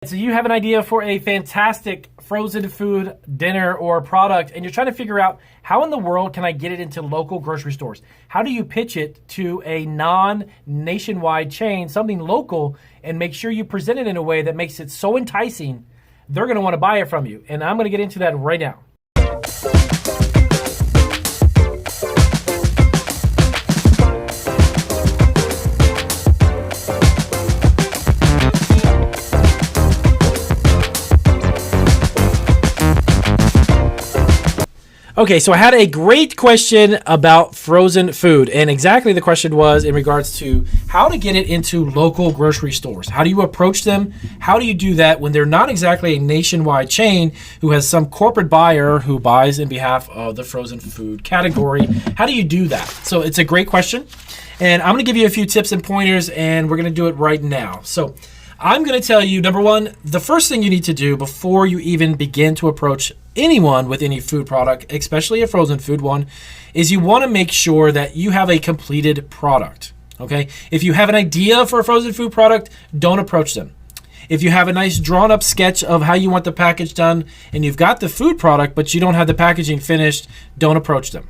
So you have an idea for a fantastic frozen food dinner or product, and you're trying to figure out how in the world can I get it into local grocery stores? How do you pitch it to a non-nationwide chain, something local, and make sure you present it in a way that makes it so enticing, they're going to want to buy it from you. And I'm going to get into that right now. Okay, so I had a great question about frozen food, and exactly the question was in regards to how to get it into local grocery stores. How do you approach them? How do you do that when they're not exactly a nationwide chain who has some corporate buyer who buys in behalf of the frozen food category? How do you do that? So it's a great question, and I'm going to give you a few tips and pointers, and we're going to do it right now. So I'm going to tell you, number one, the first thing you need to do before you even begin to approach anyone with any food product, especially a frozen food one, is you want to make sure that you have a completed product. Okay? If you have an idea for a frozen food product, don't approach them. If you have a nice drawn up sketch of how you want the package done and you've got the food product but you don't have the packaging finished, don't approach them.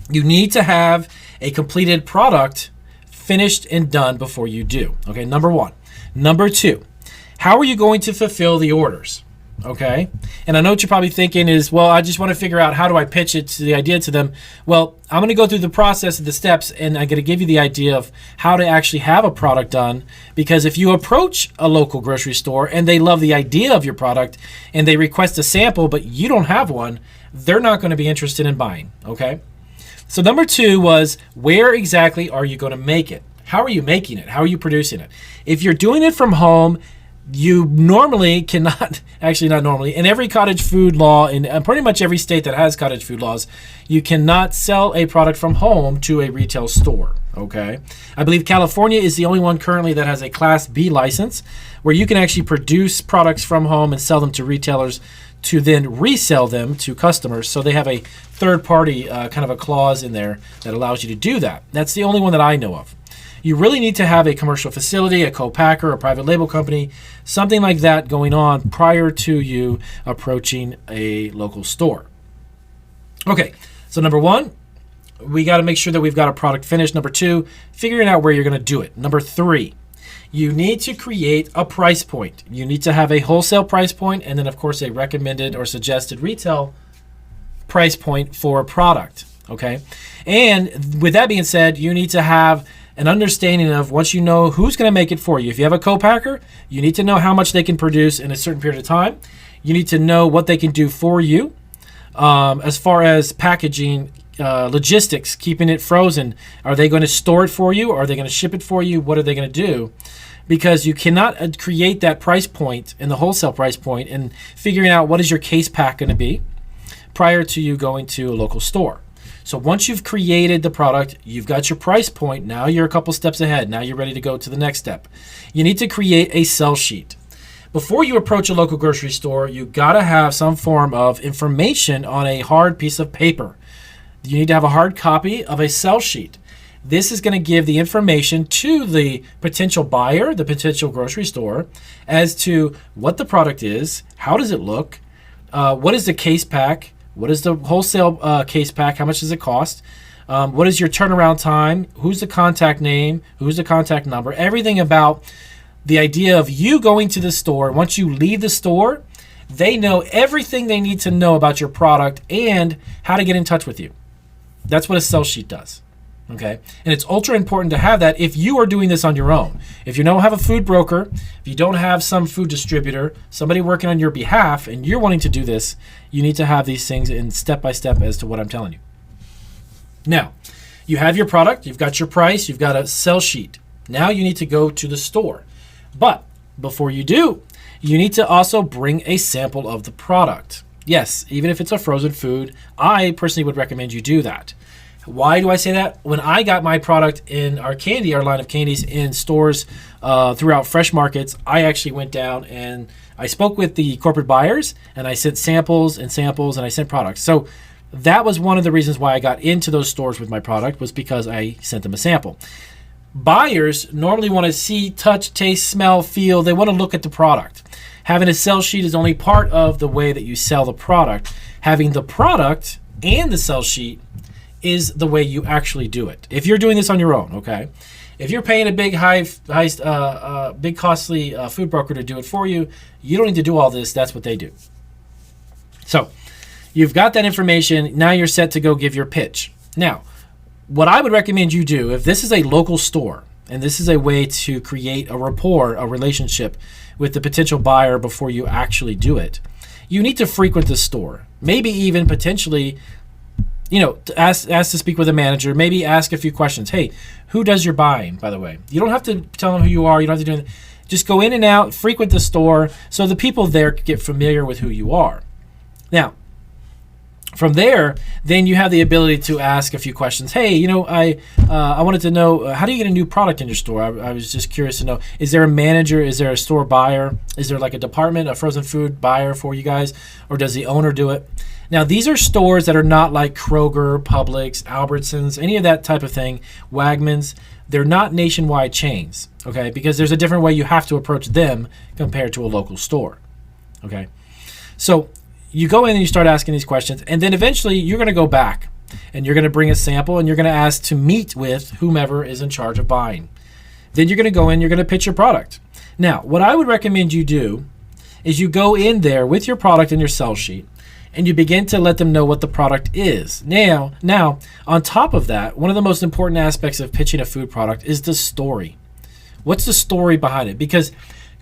You need to have a completed product finished and done before you do. Okay, number one. Number two, how are you going to fulfill the orders? Okay, and I know what you're probably thinking is, well, I just want to figure out how do I pitch it to the idea to them. Well, I'm going to go through the process of the steps, and I'm going to give you the idea of how to actually have a product done. Because if you approach a local grocery store and they love the idea of your product and they request a sample, but you don't have one, they're not going to be interested in buying. Okay, so number two was, where exactly are you going to make it? How are you making it? How are you producing it? If you're doing it from home, you normally cannot, actually not normally, in every cottage food law, in pretty much every state that has cottage food laws, you cannot sell a product from home to a retail store, okay? I believe California is the only one currently that has a Class B license where you can actually produce products from home and sell them to retailers to then resell them to customers. So they have a third party kind of a clause in there that allows you to do that. That's the only one that I know of. You really need to have a commercial facility, a co-packer, a private label company, something like that going on prior to you approaching a local store. Okay, so number one, we got to make sure that we've got a product finished. Number two, figuring out where you're going to do it. Number three, you need to create a price point. You need to have a wholesale price point and then, of course, a recommended or suggested retail price point for a product, okay? And with that being said, you need to have an understanding of, once you know who's going to make it for you. If you have a co-packer, you need to know how much they can produce in a certain period of time. You need to know what they can do for you as far as packaging, logistics, keeping it frozen. Are they going to store it for you? Are they going to ship it for you? What are they going to do? Because you cannot create that price point and the wholesale price point and figuring out what is your case pack going to be prior to you going to a local store. So once you've created the product, you've got your price point, now you're a couple steps ahead. Now you're ready to go to the next step. You need to create a sell sheet. Before you approach a local grocery store, you've got to have some form of information on a hard piece of paper. You need to have a hard copy of a sell sheet. This is going to give the information to the potential buyer, the potential grocery store, as to what the product is, how does it look, what is the case pack, what is the wholesale case pack? How much does it cost? What is your turnaround time? Who's the contact name? Who's the contact number? Everything about the idea of you going to the store. Once you leave the store, they know everything they need to know about your product and how to get in touch with you. That's what a sell sheet does. Okay, and it's ultra important to have that if you are doing this on your own. If you don't have a food broker, if you don't have some food distributor, somebody working on your behalf, and you're wanting to do this, you need to have these things in step by step as to what I'm telling you. Now, you have your product, you've got your price, you've got a sell sheet. Now you need to go to the store. But before you do, you need to also bring a sample of the product. Yes, even if it's a frozen food, I personally would recommend you do that. Why do I say that? When I got my product in our line of candies in stores throughout fresh markets, I actually went down and I spoke with the corporate buyers and I sent samples and I sent products. So that was one of the reasons why I got into those stores with my product, was because I sent them a sample. Buyers normally want to see, touch, taste, smell, feel. They want to look at the product. Having a sell sheet is only part of the way that you sell the product. Having the product and the sell sheet is the way you actually do it. If you're doing this on your own, okay? If you're paying a big, big costly food broker to do it for you, you don't need to do all this. That's what they do. So you've got that information. Now you're set to go give your pitch. Now, what I would recommend you do, if this is a local store, and this is a way to create a rapport, a relationship with the potential buyer before you actually do it, you need to frequent the store. Maybe even potentially, ask to speak with a manager. Maybe ask a few questions. Hey, who does your buying, by the way? You don't have to tell them who you are. You don't have to do anything. Just go in and out, frequent the store, so the people there get familiar with who you are. Now, from there, then you have the ability to ask a few questions. Hey, I wanted to know, how do you get a new product in your store? I was just curious to know, is there a manager? Is there a store buyer? Is there like a department, a frozen food buyer for you guys? Or does the owner do it? Now, these are stores that are not like Kroger, Publix, Albertsons, any of that type of thing, Wegmans. They're not nationwide chains, okay? Because there's a different way you have to approach them compared to a local store, okay? So you go in and you start asking these questions, and then eventually you're going to go back and you're going to bring a sample and you're going to ask to meet with whomever is in charge of buying. Then you're going to go in, you're going to pitch your product. Now, what I would recommend you do is you go in there with your product and your sell sheet, and you begin to let them know what the product is. Now, on top of that, one of the most important aspects of pitching a food product is the story. What's the story behind it? Because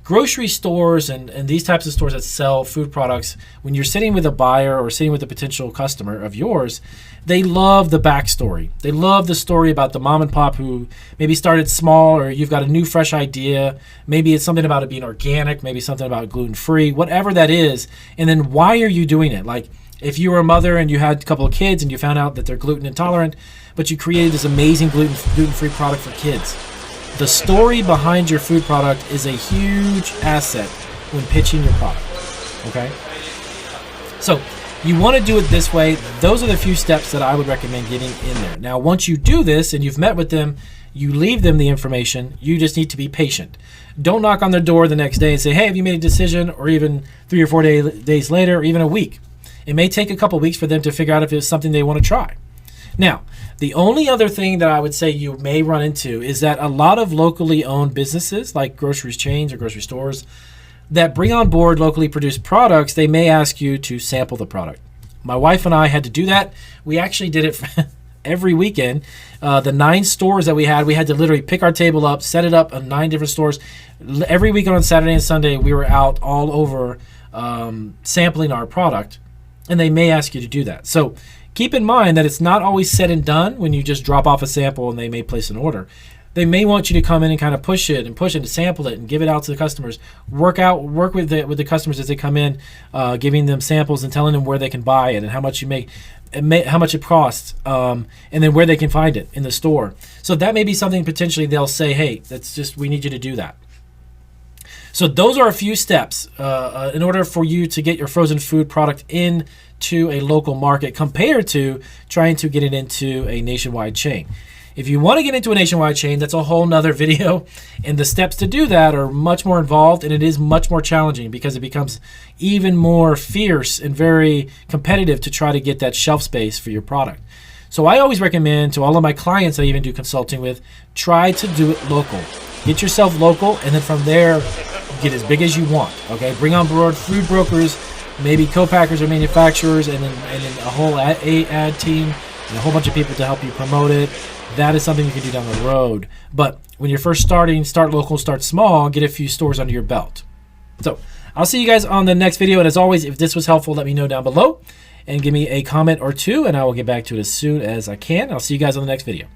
grocery stores and these types of stores that sell food products, when you're sitting with a buyer or sitting with a potential customer of yours, they love the backstory. They love the story about the mom and pop who maybe started small, or you've got a new fresh idea. Maybe it's something about it being organic, maybe something about gluten-free, whatever that is. And then why are you doing it? Like if you were a mother and you had a couple of kids and you found out that they're gluten intolerant, but you created this amazing gluten-free product for kids. The story behind your food product is a huge asset when pitching your product, okay? So you want to do it this way. Those are the few steps that I would recommend getting in there. Now, once you do this and you've met with them, you leave them the information. You just need to be patient. Don't knock on their door the next day and say, hey, have you made a decision? Or even 3 or 4 days later, or even a week. It may take a couple weeks for them to figure out if it's something they want to try. Now, the only other thing that I would say you may run into is that a lot of locally owned businesses, like grocery chains or grocery stores, that bring on board locally produced products, they may ask you to sample the product. My wife and I had to do that. We actually did it every weekend. The 9 stores that we had to literally pick our table up, set it up on 9 different stores. Every weekend on Saturday and Sunday, we were out all over sampling our product, and they may ask you to do that. So keep in mind that it's not always said and done when you just drop off a sample and they may place an order. They may want you to come in and kind of push it and sample it and give it out to the customers. Work with the customers as they come in, giving them samples and telling them where they can buy it and how much how much it costs, and then where they can find it in the store. So that may be something potentially they'll say, hey, we need you to do that. So those are a few steps in order for you to get your frozen food product into a local market compared to trying to get it into a nationwide chain. If you want to get into a nationwide chain, that's a whole nother video, and the steps to do that are much more involved, and it is much more challenging because it becomes even more fierce and very competitive to try to get that shelf space for your product. So I always recommend to all of my clients I even do consulting with, try to do it local. Get yourself local, and then from there, get as big as you want, okay? Bring on board food brokers, maybe co-packers or manufacturers, and then a whole ad team and a whole bunch of people to help you promote it. That is something you can do down the road. But when you're first starting, start local, start small, get a few stores under your belt. So I'll see you guys on the next video. And as always, if this was helpful, let me know down below and give me a comment or two, and I will get back to it as soon as I can. I'll see you guys on the next video.